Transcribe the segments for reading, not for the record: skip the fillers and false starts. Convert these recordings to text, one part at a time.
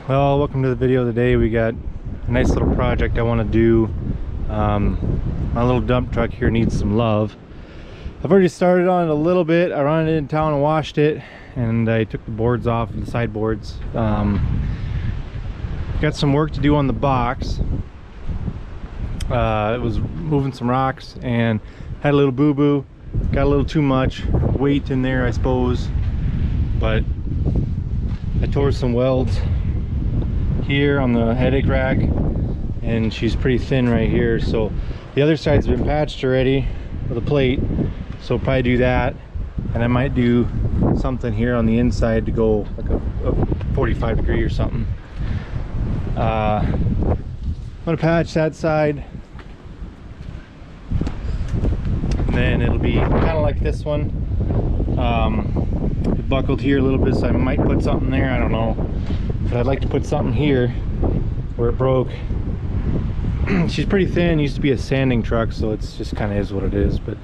Well, welcome to the video today. We got a nice little project I want to do. My little dump truck here needs some love. I've already started on it a little bit. I ran it in town and washed it, and I took the boards off, the sideboards. Got some work to do on the box. It was moving some rocks and had a little boo-boo. Got a little too much weight in there, I suppose, but I tore some welds here on the headache rack, and she's pretty thin right here. So the other side's been patched already with a plate, so I'll probably do that, and I might do something here on the inside to go like a 45 degree or something. I'm gonna patch that side, and then it'll be kind of like this one. It buckled here a little bit, so I might put something there, I don't know, but I'd like to put something here where it broke. She's pretty thin, used to be a sanding truck, so it's just kind of is what it is. But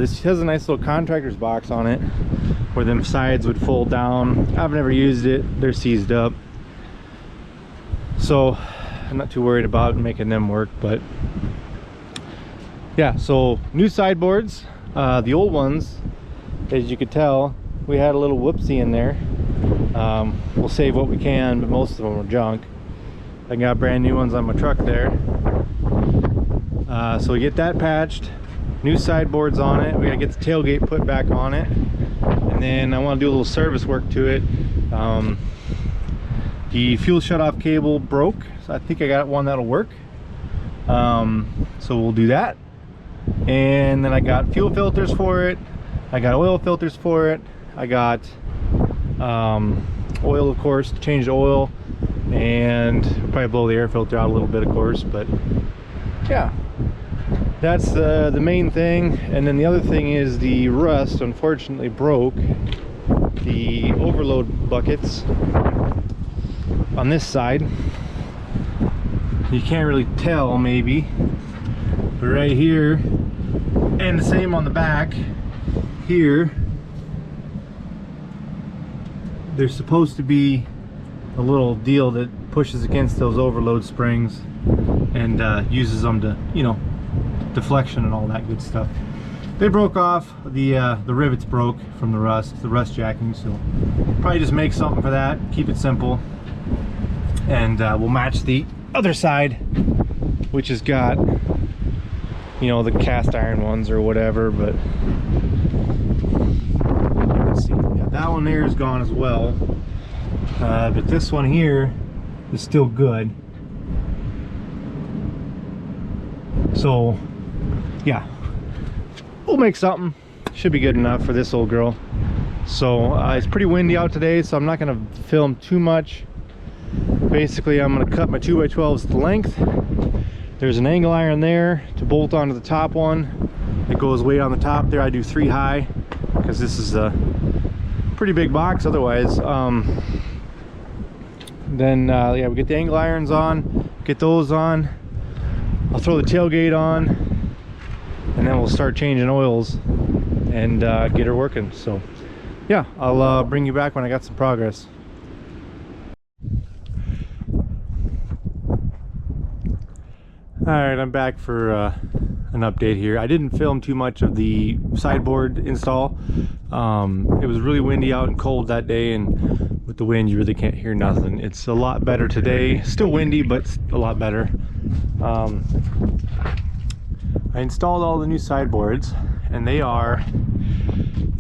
this has a nice little contractor's box on it where them sides would fold down. I've never used it, they're seized up, so I'm not too worried about making them work. But yeah, so new sideboards. The old ones, as you could tell, we had a little whoopsie in there. We'll save what we can, but most of them are junk. I got brand new ones on my truck there. So we get that patched, new sideboards on it. We gotta get the tailgate put back on it, and then I want to do a little service work to it. The fuel shutoff cable broke, so I think I got one that'll work. So we'll do that, and then I got fuel filters for it. I got oil filters for it. I got oil, of course, to change the oil, and probably blow the air filter out a little bit, of course. But yeah, that's the main thing. And then the other thing is the rust unfortunately broke the overload buckets on this side. You can't really tell maybe, but right here, and the same on the back here, there's supposed to be a little deal that pushes against those overload springs and uses them to, you know, deflection and all that good stuff. They broke off. The rivets broke from the rust jacking, so probably just make something for that, keep it simple, and we'll match the other side, which has got, you know, the cast iron ones or whatever. But let's see, yeah, that one there is gone as well, but this one here is still good. So yeah, we'll make something, should be good enough for this old girl. So it's pretty windy out today, so I'm not going to film too much. Basically, I'm going to cut my 2x12s to length. There's an angle iron there to bolt onto the top one. It goes way on the top there. I do 3 high because this is a pretty big box otherwise. Then yeah, we get the angle irons on, get those on. I'll throw the tailgate on, and then we'll start changing oils and get her working. So yeah, I'll bring you back when I got some progress. Alright, I'm back for an update here. I didn't film too much of the sideboard install. It was really windy out and cold that day, and with the wind you really can't hear nothing. It's a lot better today. Still windy, but a lot better. I installed all the new sideboards, and they are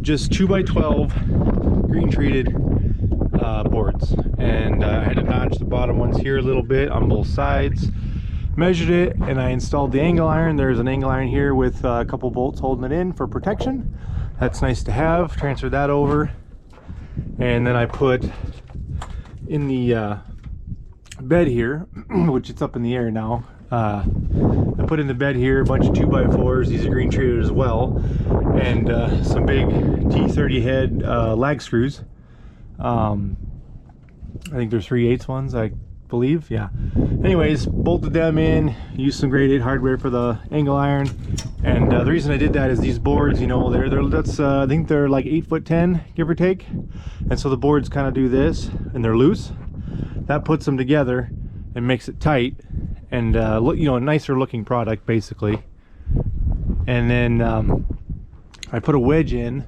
just 2x12 green treated boards, and I had to notch the bottom ones here a little bit on both sides. Measured it, and I installed the angle iron. There's an angle iron here with a couple bolts holding it in for protection. That's nice to have. Transfer that over, and then I put in the bed here, which it's up in the air now. I put in the bed here a bunch of 2x4s. These are green treated as well, and some big T30 head lag screws. I think they're 3/8 ones, I believe. Yeah, anyways, bolted them in, used some grade 8 hardware for the angle iron. And the reason I did that is these boards, you know, that's I think they're like 8'10", give or take, and so the boards kind of do this, and they're loose. that puts them together and makes it tight and look, you know, a nicer looking product basically. And then I put a wedge in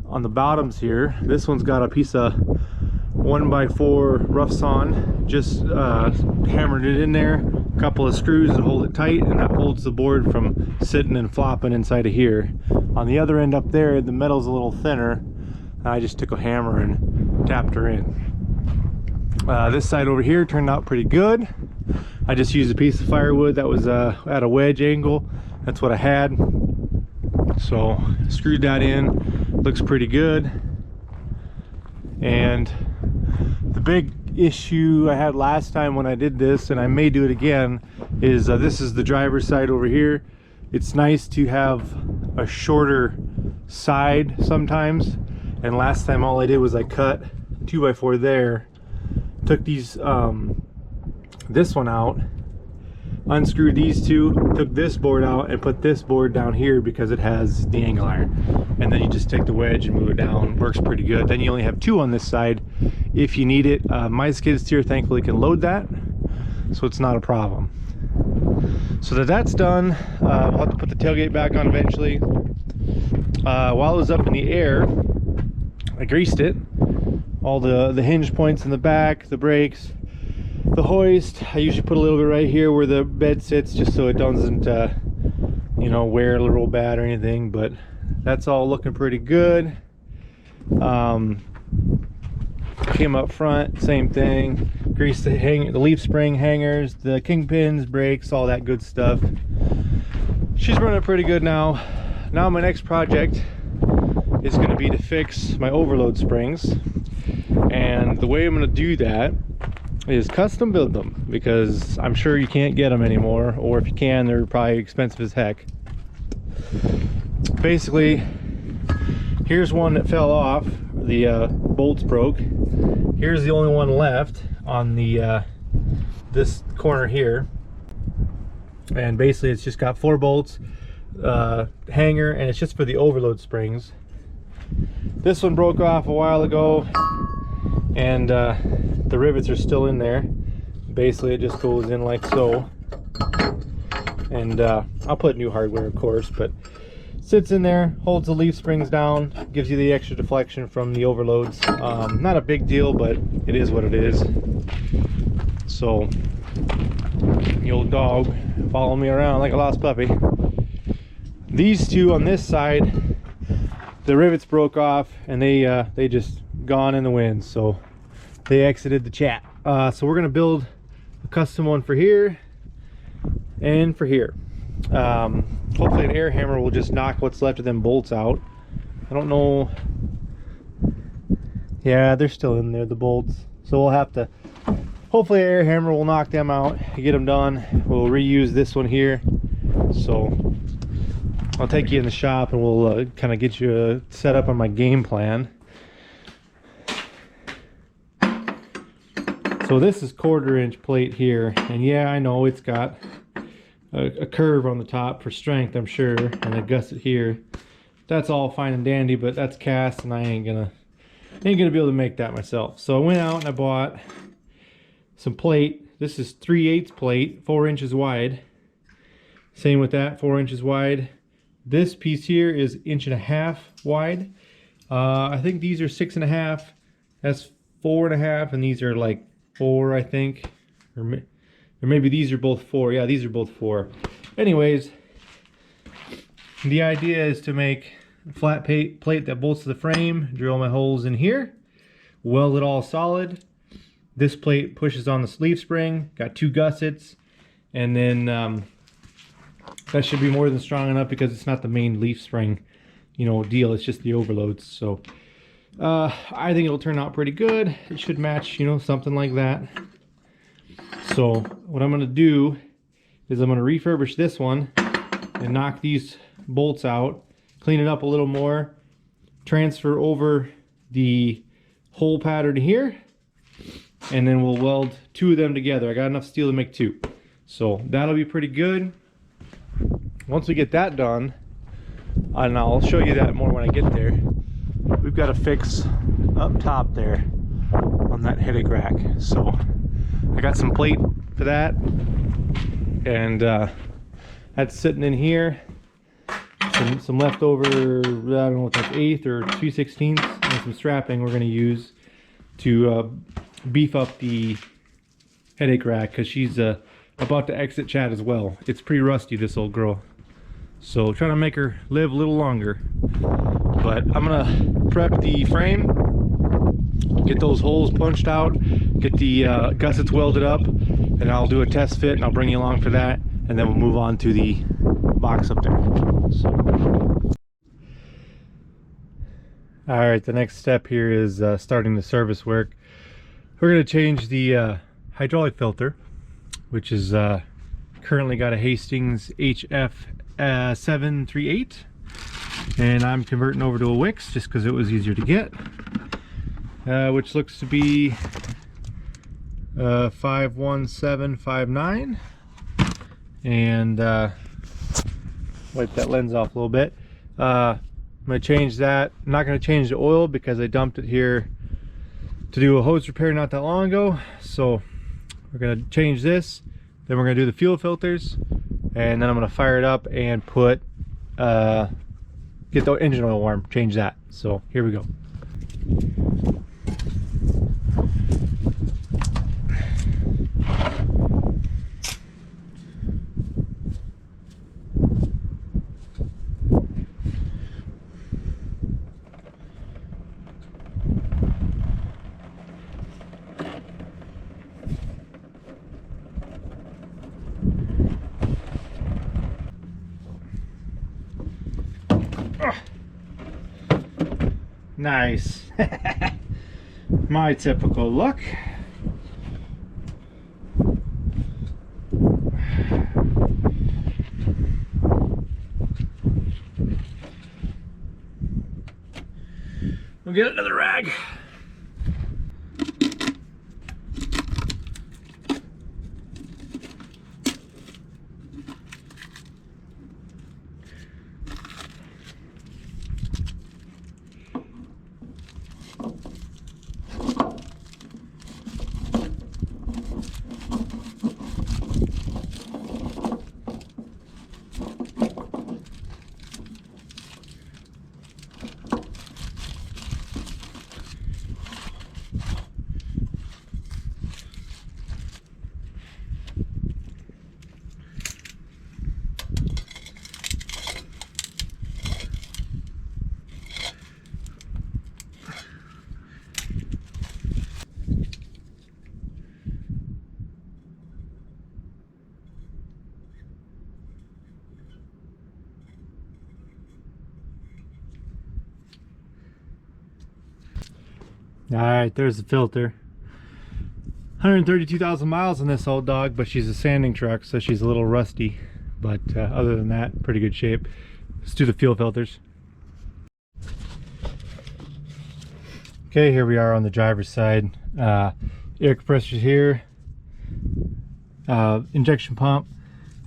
on the bottoms here. This one's got a piece of 1x4 rough sawn, just hammered it in there, a couple of screws to hold it tight, and that holds the board from sitting and flopping inside of here. On the other end up there, the metal's a little thinner. I just took a hammer and tapped her in. This side over here turned out pretty good. I just used a piece of firewood that was at a wedge angle. That's what I had. So screwed that in. Looks pretty good. And the big issue I had last time when I did this, and I may do it again, is this is the driver's side over here. It's nice to have a shorter side sometimes. And last time all I did was I cut 2x4 there, took these this one out, unscrewed these two, took this board out, and put this board down here because it has the angle iron. And then you just take the wedge and move it down. Works pretty good. Then you only have two on this side if you need it. My skid steer thankfully can load that, so it's not a problem. So that's done. We'll have to put the tailgate back on eventually. While it was up in the air, I greased it. All the hinge points in the back, the brakes, the hoist. I usually put a little bit right here where the bed sits, just so it doesn't you know, wear a little bad or anything. But that's all looking pretty good. Came up front, same thing. Greased the leaf spring hangers, the kingpins, brakes, all that good stuff. She's running pretty good now. Now my next project is going to be to fix my overload springs, and the way I'm going to do that is custom build them, because I'm sure you can't get them anymore, or if you can, they're probably expensive as heck. Basically, here's one that fell off, the bolts broke. Here's the only one left on the this corner here, and basically it's just got 4 bolts, hanger, and it's just for the overload springs. This one broke off a while ago, and the rivets are still in there. Basically it just goes in like so, and I'll put new hardware of course, but sits in there, holds the leaf springs down, gives you the extra deflection from the overloads. Not a big deal, but it is what it is. So the old dog following me around like a lost puppy. These two on this side, the rivets broke off, and they just gone in the wind, so they exited the chat. So we're gonna build a custom one for here and for here. Hopefully an air hammer will just knock what's left of them bolts out. I don't know. Yeah, they're still in there, the bolts. So we'll have to, hopefully an air hammer will knock them out, get them done. We'll reuse this one here. So I'll take you in the shop and we'll kind of get you set up on my game plan. So this is 1/4" plate here, and yeah, I know it's got a curve on the top for strength, I'm sure, and a gusset here. That's all fine and dandy, but that's cast, and I ain't gonna be able to make that myself. So I went out and I bought some plate. This is 3/8 plate, 4 inches wide. Same with that, 4 inches wide. This piece here is 1.5 inches wide. I think these are 6.5. That's 4.5, and these are like 4, I think, or maybe these are both 4. Yeah, these are both 4. Anyways, the idea is to make a flat plate that bolts to the frame, drill my holes in here, weld it all solid. This plate pushes on the sleeve spring, got 2 gussets, and then that should be more than strong enough because it's not the main leaf spring, you know, deal. It's just the overloads. So I think it'll turn out pretty good. It should match, you know, something like that. So what I'm going to do is I'm going to refurbish this one and knock these bolts out, clean it up a little more, transfer over the hole pattern here, and then we'll weld 2 of them together. I got enough steel to make 2. So that'll be pretty good. Once we get that done, and I'll show you that more when I get there, we've got to fix up top there on on that headache rack. So I got some plate for that, and that's sitting in here. Some leftover, I don't know what that's, 1/8 or 2/16, and some strapping we're going to use to beef up the headache rack, because she's about to exit Chad as well. It's pretty rusty, this old girl, so trying to make her live a little longer. But I'm gonna prep the frame, get those holes punched out, get the gussets welded up, and I'll do a test fit and I'll bring you along for that, and then we'll move on to the box up there. So. All right, the next step here is starting the service work. We're going to change the hydraulic filter, which is currently got a Hastings HF 738, and I'm converting over to a Wix just because it was easier to get, which looks to be 51759, and wipe that lens off a little bit. I'm going to change that. I'm not going to change the oil because I dumped it here to do a hose repair not that long ago. So we're going to change this, then we're going to do the fuel filters, and then I'm going to fire it up and put get the engine oil warm, change that. So here we go. Nice. My typical look. We'll get another rag. Alright, there's the filter. 132,000 miles on this old dog, but she's a sanding truck, so she's a little rusty. But other than that, pretty good shape. Let's do the fuel filters. Okay, here we are on the driver's side. Air compressors here, injection pump,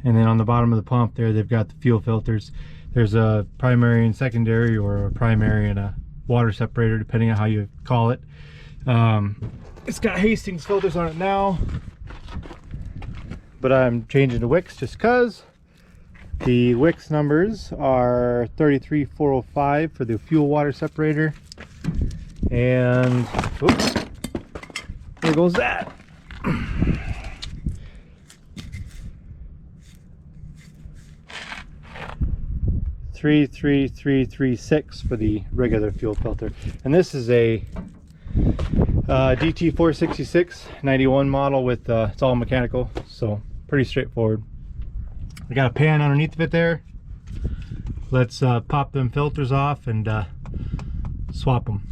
and then on the bottom of the pump there, they've got the fuel filters. There's a primary and secondary, or a primary and a water separator, depending on how you call it. It's got Hastings filters on it now, but I'm changing to Wix just because the Wix numbers are 33405 for the fuel water separator, and oops, there goes that. 33336 for the regular fuel filter. And this is a DT466 91 model with it's all mechanical, so pretty straightforward. I got a pan underneath of it there. Let's pop them filters off and swap them.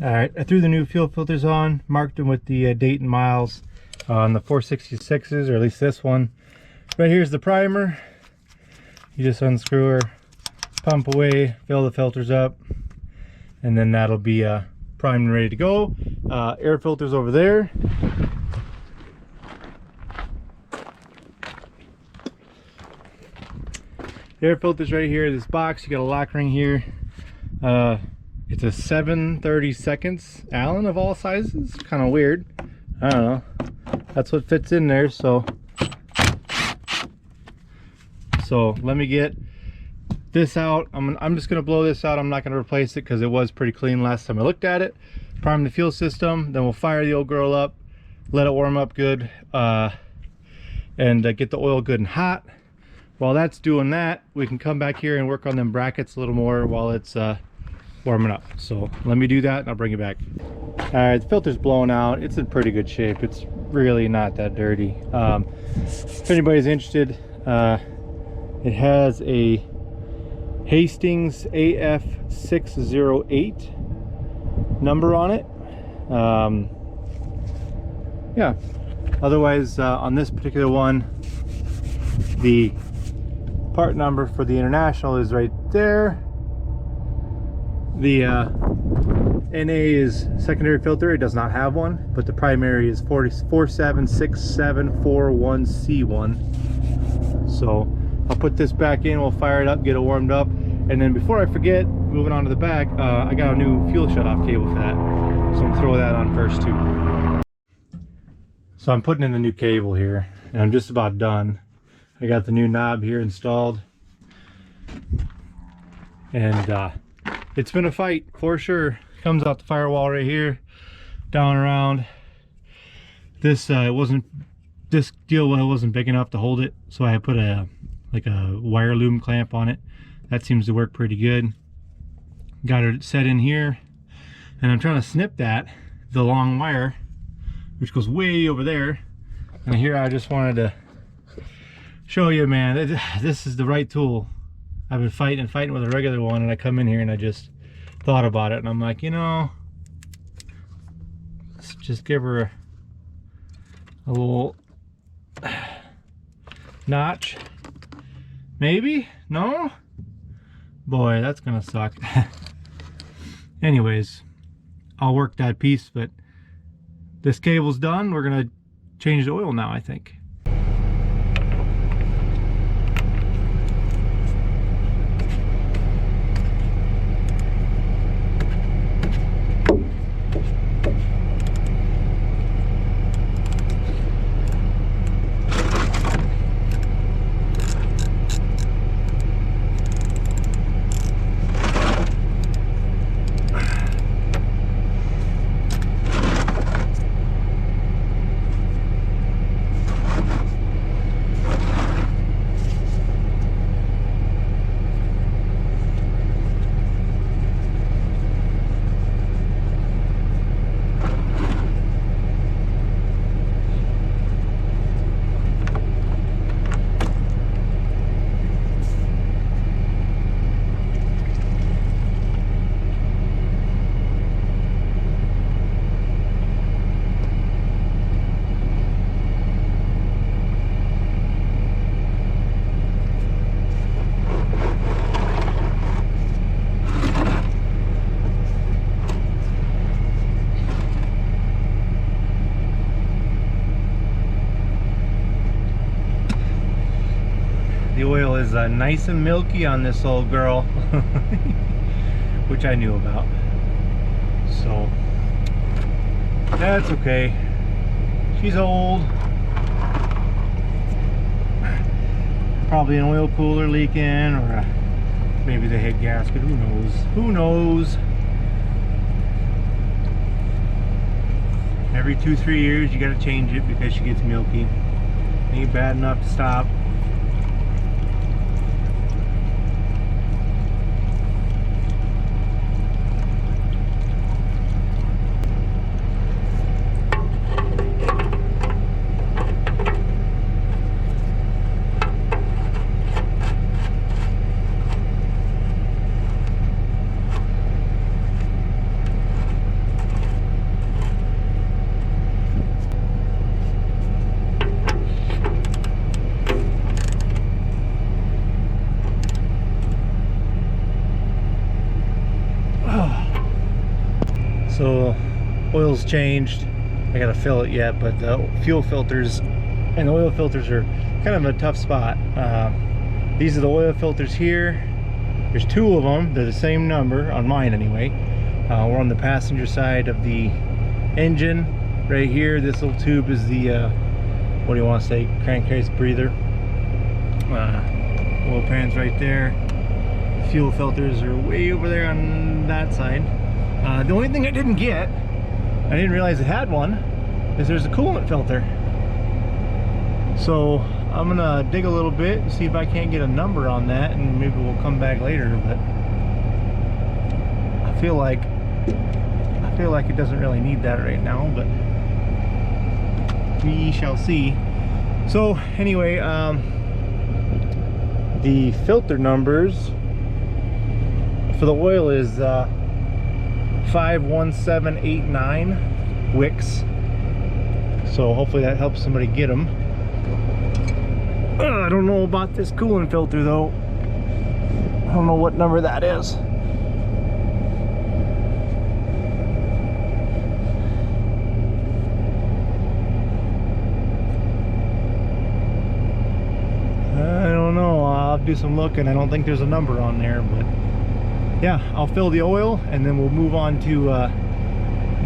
All right, I threw the new fuel filters on, marked them with the date and miles on the 466s, or at least this one. Right here's the primer. You just unscrew her, pump away, fill the filters up, and then that'll be primed and ready to go. Air filters over there. Air filters right here, this box, you got a lock ring here. It's a 7/32 Allen of all sizes. Kind of weird. I don't know. That's what fits in there. So let me get this out. I'm just gonna blow this out. I'm not gonna replace it because it was pretty clean last time I looked at it. Prime the fuel system, then we'll fire the old girl up, let it warm up good, and get the oil good and hot. While that's doing that, we can come back here and work on them brackets a little more while it's warming up. So let me do that and I'll bring it back. All right, the filter's blowing out. It's in pretty good shape. It's really not that dirty. If anybody's interested, it has a Hastings AF608 number on it. Yeah, otherwise on this particular one, the part number for the International is right there. The NA is secondary filter. It does not have one, but the primary is 4767441C1. So I'll put this back in, we'll fire it up, get it warmed up, and then before I forget, moving on to the back, I got a new fuel shutoff cable for that, so I'm gonna throw that on first too. So I'm putting in the new cable here, and I'm just about done. I got the new knob here installed, and it's been a fight for sure. Comes out the firewall right here, down around. This this deal wasn't big enough to hold it, so I put a wire loom clamp on it. That seems to work pretty good. Got it set in here, and I'm trying to snip the long wire, which goes way over there. And here I just wanted to show you, man, this is the right tool. I've been fighting with a regular one, and I come in here and I just thought about it, and I'm like, you know, let's just give her a little notch. Maybe? No? Boy, that's gonna suck. Anyways, I'll work that piece, but this cable's done. We're gonna change the oil now, I think. is nice and milky on this old girl, which I knew about. So that's okay. She's old. Probably an oil cooler leaking, or maybe the head gasket. Who knows? Who knows? Every 2-3 years you gotta change it because she gets milky. Ain't bad enough to stop. So oil's changed. I gotta fill it yet, but the fuel filters and oil filters are kind of in a tough spot. These are the oil filters here. There's 2 of them. They're the same number on mine anyway. We're on the passenger side of the engine right here. This little tube is the what do you want to say, crankcase breather. Oil pan's right there. Fuel filters are way over there on that side. The only thing I didn't get, I didn't realize it had one, is there's a coolant filter. So I'm gonna dig a little bit and see if I can't get a number on that, and maybe we'll come back later. But I feel like it doesn't really need that right now, but we shall see. So anyway, the filter numbers for the oil is 51789 wicks. So hopefully that helps somebody get them. I don't know about this coolant filter though. I don't know what number that is. I don't know. I'll do some looking. I don't think there's a number on there, but yeah, I'll fill the oil and then we'll move on to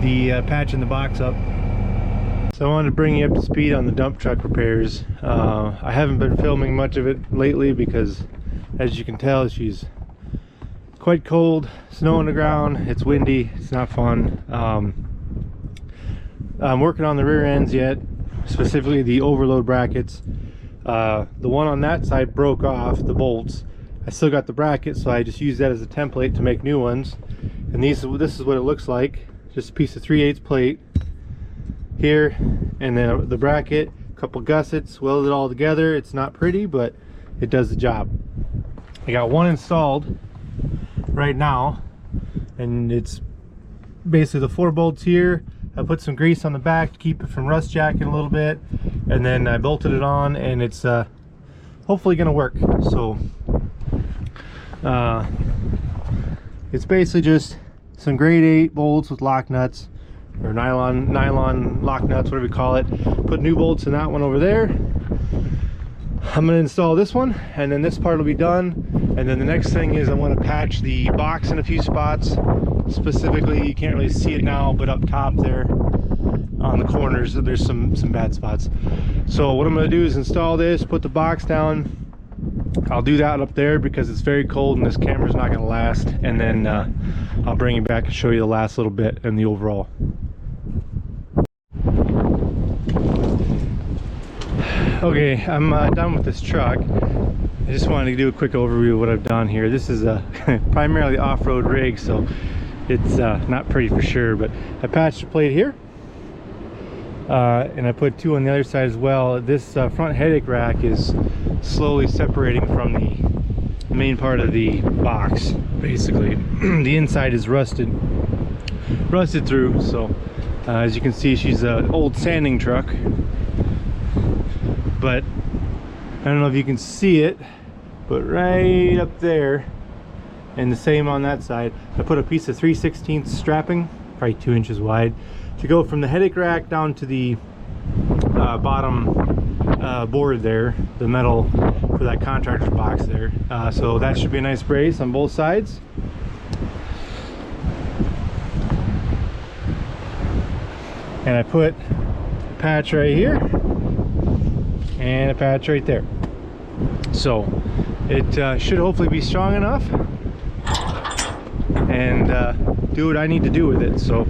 the patching the box up. So I wanted to bring you up to speed on the dump truck repairs. I haven't been filming much of it lately because, as you can tell, she's quite cold, snow on the ground, it's windy, it's not fun. I'm working on the rear ends yet, specifically the overload brackets. The one on that side broke off, the bolts. I still got the bracket, so I just use that as a template to make new ones. And this is what it looks like. Just a piece of 3/8 plate here, and then the bracket, a couple gussets, weld it all together. It's not pretty, but it does the job. I got one installed right now, and it's basically the 4 bolts here. I put some grease on the back to keep it from rust jacking a little bit, and then I bolted it on, and it's hopefully gonna work. So it's basically just some grade 8 bolts with lock nuts, or nylon lock nuts, whatever you call it. Put new bolts in that one over there. I'm going to install this one, and then this part will be done. And then the next thing is I want to patch the box in a few spots. Specifically, you can't really see it now, but up top there on the corners there's some bad spots. So what I'm going to do is install this, put the box down. I'll do that up there because it's very cold and this camera's not going to last, and then I'll bring you back and show you the last little bit and the overall. Okay, I'm done with this truck. I just wanted to do a quick overview of what I've done here. This is a primarily off-road rig, so it's not pretty for sure, but I patched a plate here, and I put 2 on the other side as well. This front headache rack is slowly separating from the main part of the box, basically. The inside is rusted through, so as you can see, she's an old sanding truck, but I don't know if you can see it, but right up there, and the same on that side, I put a piece of 3/16 strapping, probably 2 inches wide, to go from the headache rack down to the bottom board there, the metal for for that contractor's box there. So that should be a nice brace on both sides. And I put a patch right here and a patch right there. So it should hopefully be strong enough and do what I need to do with it. So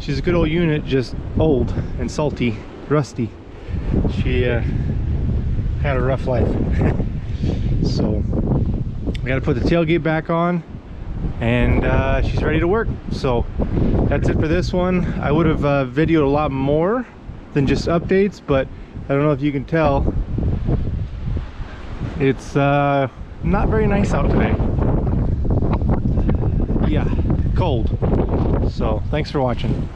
she's a good old unit, just old and salty, rusty. She had a rough life. So we got to put the tailgate back on, and she's ready to work. So that's it for this one. I would have videoed a lot more than just updates, but I don't know if you can tell, it's not very nice out today. Yeah, cold. So thanks for watching.